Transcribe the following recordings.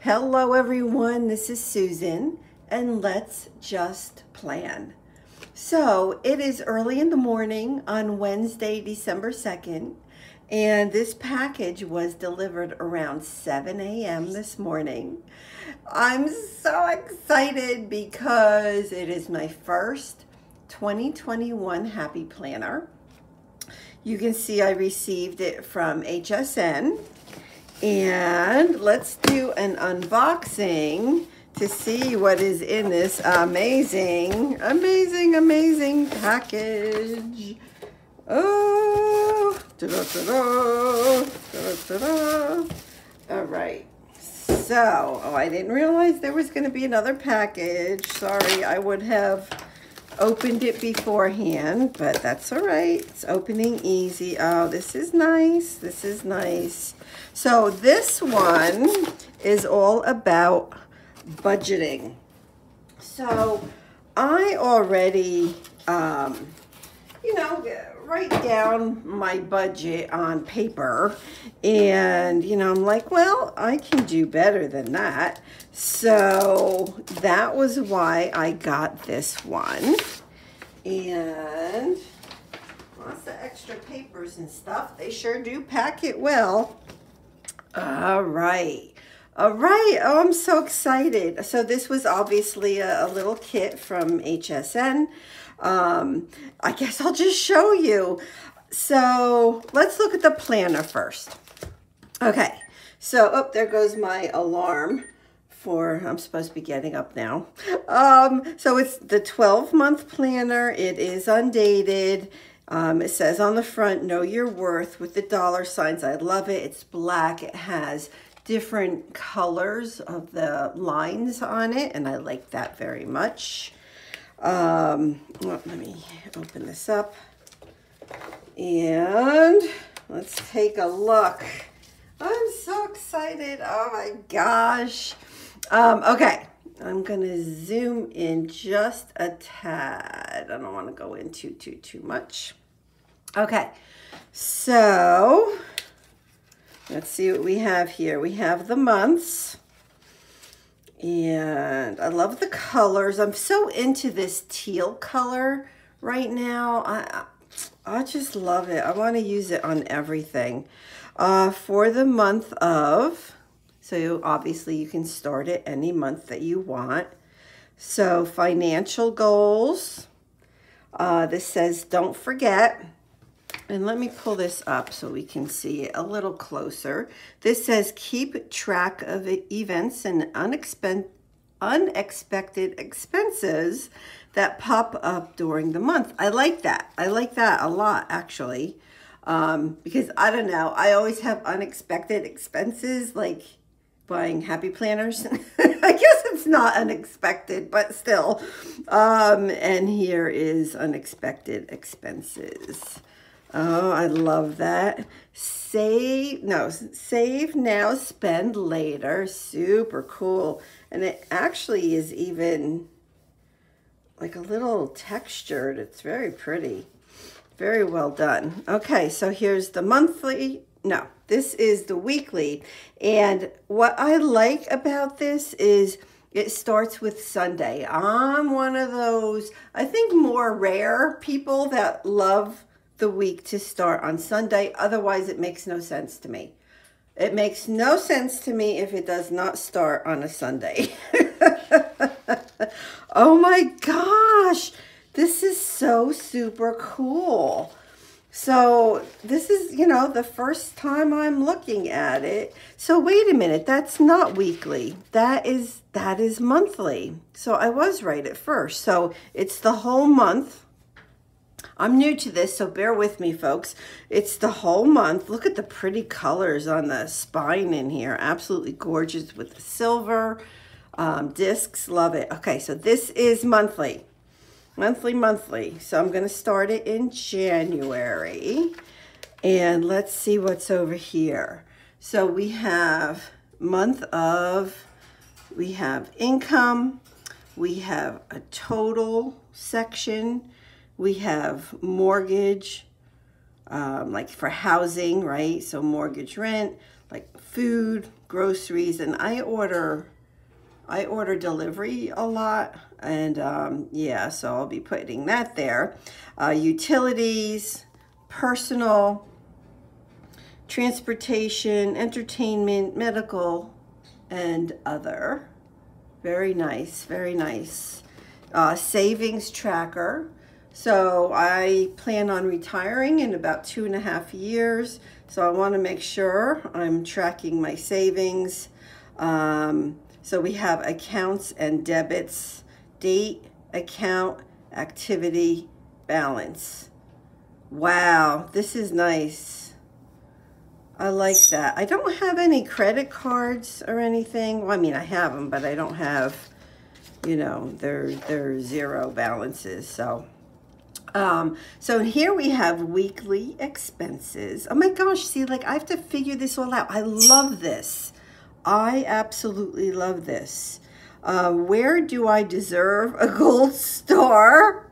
Hello everyone, this is Susan, and let's just plan. So it is early in the morning on Wednesday, December 2nd, and this package was delivered around 7 a.m. this morning. I'm so excited because it is my first 2021 Happy Planner. You can see I received it from HSN. And let's do an unboxing to see what is in this amazing package. Oh, ta-da, ta-da, ta-da. All right. So, I didn't realize there was going to be another package. Sorry, I would have opened it beforehand, but that's all right. It's opening easy. Oh, this is nice. This is nice. So this one is all about budgeting. So I already, write down my budget on paper, and I'm like, well, I can do better than that. So that was why I got this one, and lots of extra papers and stuff. They sure do pack it well. All right. Oh, I'm so excited. So this was obviously a little kit from HSN. I guess I'll just show you. So let's look at the planner first. Okay, so, oh, there goes my alarm for, I'm supposed to be getting up now. So it's the 12-month planner. It is undated. It says on the front, know your worth with the dollar signs. I love it. It's black. It has different colors of the lines on it, and I like that very much. Well, let me open this up, and let's take a look. I'm so excited. Oh my gosh. Okay, I'm gonna zoom in just a tad. I don't want to go into too much. Okay, so let's see what we have here. We have the months, and I love the colors. I'm so into this teal color right now. I just love it. I want to use it on everything. For the month of, so obviously you can start it any month that you want. So financial goals. This says don't forget. And let me pull this up so we can see it a little closer. This says keep track of events and unexpected expenses that pop up during the month. I like that. I like that a lot, actually. Because I don't know, I always have unexpected expenses, like buying Happy Planners. I guess it's not unexpected, but still. And here is unexpected expenses. Oh, I love that. Save now, spend later. Super cool. And it actually is even like a little textured. It's very pretty. Very well done. Okay, so here's the monthly. No, this is the weekly. And what I like about this is it starts with Sunday. I'm one of those, I think, more rare people that love the week to start on Sunday. Otherwise, it makes no sense to me. It makes no sense to me if it does not start on a Sunday. Oh my gosh. This is so super cool. So this is, the first time I'm looking at it. So wait a minute, that's not weekly. That is monthly. So I was right at first. So it's the whole month. I'm new to this, so bear with me, folks. It's the whole month. Look at the pretty colors on the spine in here. Absolutely gorgeous with the silver discs. Love it. Okay, so this is monthly. Monthly. So I'm going to start it in January. And let's see what's over here. So we have month of, we have income, we have a total section, we have mortgage, like for housing, right? So mortgage, rent, like food, groceries, and I order delivery a lot, and yeah, so I'll be putting that there. Utilities, personal, transportation, entertainment, medical, and other. Very nice, very nice. Savings tracker. So I plan on retiring in about 2.5 years. So I want to make sure I'm tracking my savings. So we have accounts and debits, date, account, activity, balance. Wow, this is nice. I like that. I don't have any credit cards or anything. Well, I mean, I have them, but I don't have, you know, they're zero balances. So, so here we have weekly expenses. Oh my gosh, see, like I have to figure this all out. I love this. I absolutely love this. Where do I deserve a gold star?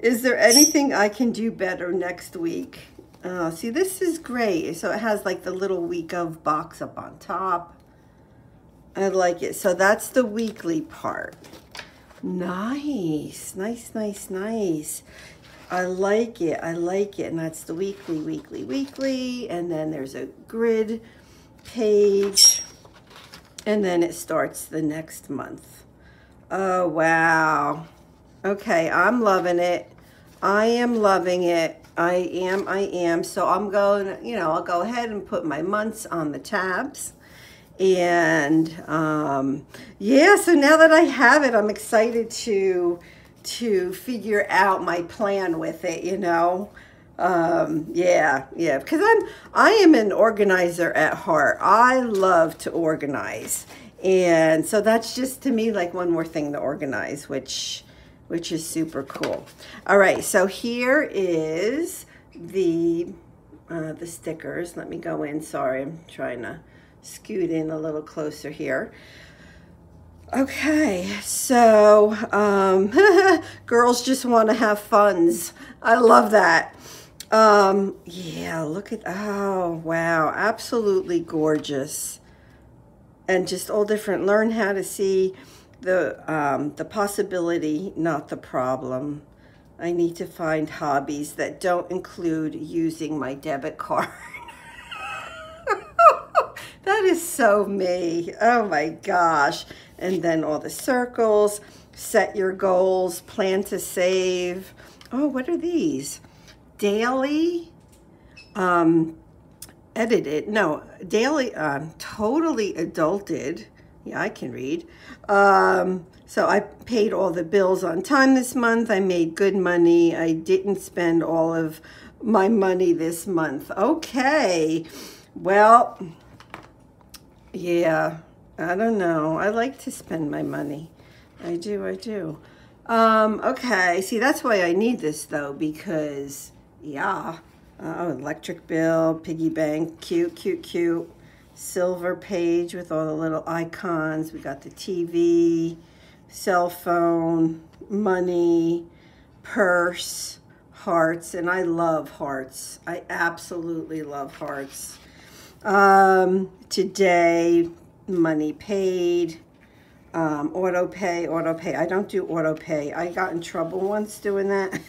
Is there anything I can do better next week? See, this is great. So it has like the little week of box up on top. I like it. So that's the weekly part. Nice, nice, nice, nice. I like it. I like it. And that's the weekly, weekly, weekly. And then there's a grid page. And then it starts the next month. Oh, wow. Okay, I'm loving it. I am loving it. I am. So I'm going, you know, I'll go ahead and put my months on the tabs. And yeah, so now that I have it, I'm excited to figure out my plan with it, you know. Yeah, because I am an organizer at heart. I love to organize. And so that's just to me like one more thing to organize, which is super cool. All right, so here is the stickers. Let me go in. Sorry, I'm trying to scoot in a little closer here. Okay, so girls just want to have funs. I love that. Yeah, look at, oh, wow, absolutely gorgeous. And just all different. Learn how to see the possibility, not the problem. I need to find hobbies that don't include using my debit card. That is so me. Oh my gosh. And then all the circles, set your goals, plan to save. Oh, what are these? Daily, edited, no, daily, totally adulted. Yeah, I can read. So I paid all the bills on time this month. I made good money. I didn't spend all of my money this month. Okay. Well, yeah, I don't know. I like to spend my money. I do. Okay. See, that's why I need this though, because yeah. Oh, electric bill, piggy bank, cute. Silver page with all the little icons. We got the TV, cell phone, money, purse, hearts, and I love hearts. I absolutely love hearts. Today, money paid, auto pay. I don't do auto pay. I got in trouble once doing that.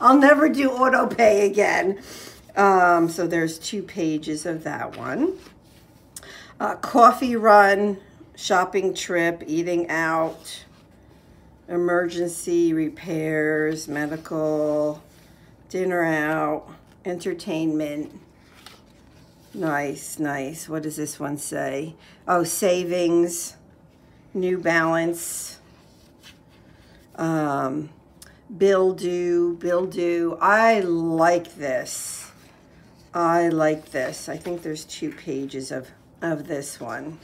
I'll never do auto pay again. So there's 2 pages of that one. Coffee run, shopping trip, eating out, emergency repairs, medical, dinner out, entertainment. Nice. What does this one say? Oh, savings, New Balance, bill due. I like this. I think there's 2 pages of this one.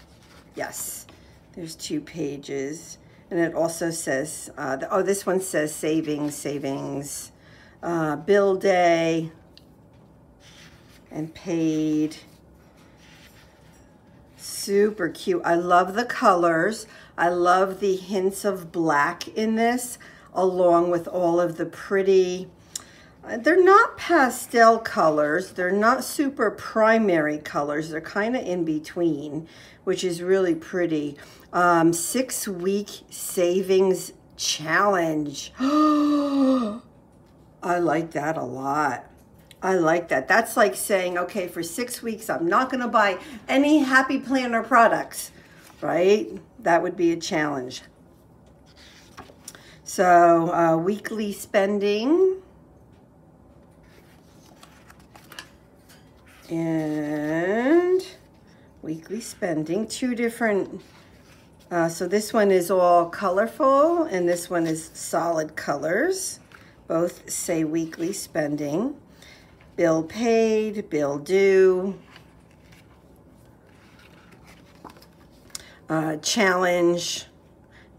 Yes, there's 2 pages. And it also says, oh, this one says savings, bill day, and paid. Super cute. I love the colors. I love the hints of black in this, along with all of the pretty They're not pastel colors. They're not super primary colors. They're kind of in between, which is really pretty. 6-week savings challenge. I like that a lot. I like that. That's like saying, okay, for 6 weeks, I'm not going to buy any Happy Planner products, right? That would be a challenge. So weekly spending. And weekly spending, 2 different, so this one is all colorful and this one is solid colors. Both say weekly spending. Bill paid, bill due. Challenge,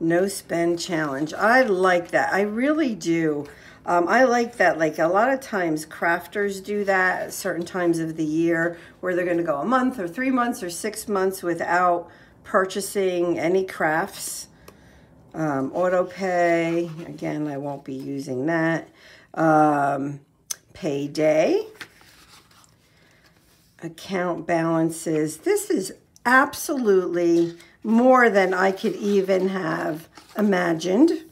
no spend challenge. I like that. I really do. I like that. Like a lot of times crafters do that at certain times of the year where they're going to go a month or 3 months or 6 months without purchasing any crafts. Auto pay, again, I won't be using that. Payday. Account balances. This is absolutely more than I could even have imagined.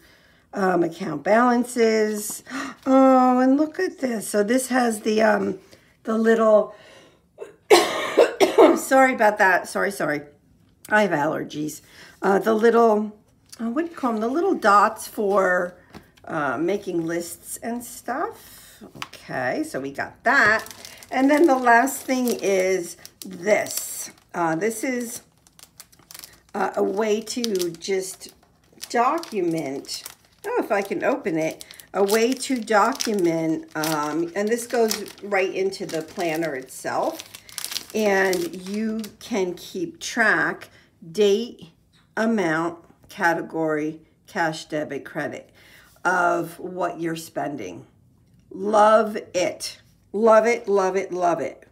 Account balances. Oh, and look at this. So this has the little, sorry about that. Sorry. I have allergies. The little, what do you call them? The little dots for making lists and stuff. Okay, so we got that. And then the last thing is this. This is a way to just document. Oh, if I can open it, a way to document, and this goes right into the planner itself, and you can keep track, date, amount, category, cash, debit, credit, of what you're spending. Love it. Love it, love it, love it.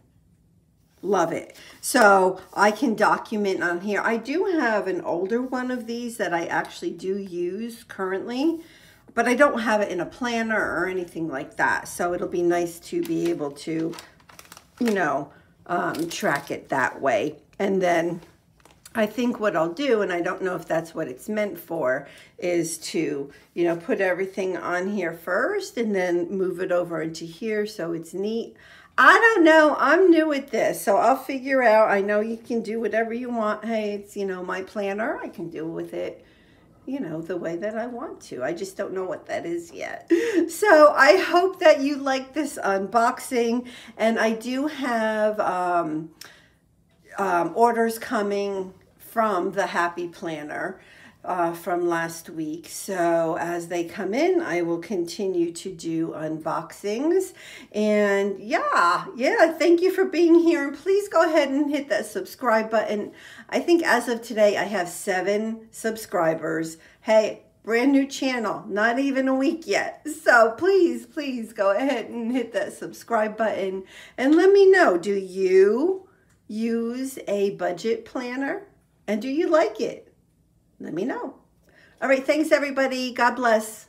Love it. So I can document on here. I do have an older one of these that I actually do use currently, but I don't have it in a planner or anything like that. So it'll be nice to be able to, you know, track it that way. And then I think what I'll do, and I don't know if that's what it's meant for, is to, you know, put everything on here first and then move it over into here so it's neat. I don't know. I'm new at this, so I'll figure out. I know you can do whatever you want. Hey, it's, you know, my planner. I can deal with it, you know, the way that I want to. I just don't know what that is yet. So I hope that you like this unboxing, and I do have orders coming from the Happy Planner from last week. So as they come in, I will continue to do unboxings. And yeah, thank you for being here. And please go ahead and hit that subscribe button. I think as of today, I have 7 subscribers. Hey, brand new channel, not even a week yet. So please go ahead and hit that subscribe button. And let me know, do you use a budget planner? And do you like it? Let me know. All right, thanks everybody. God bless.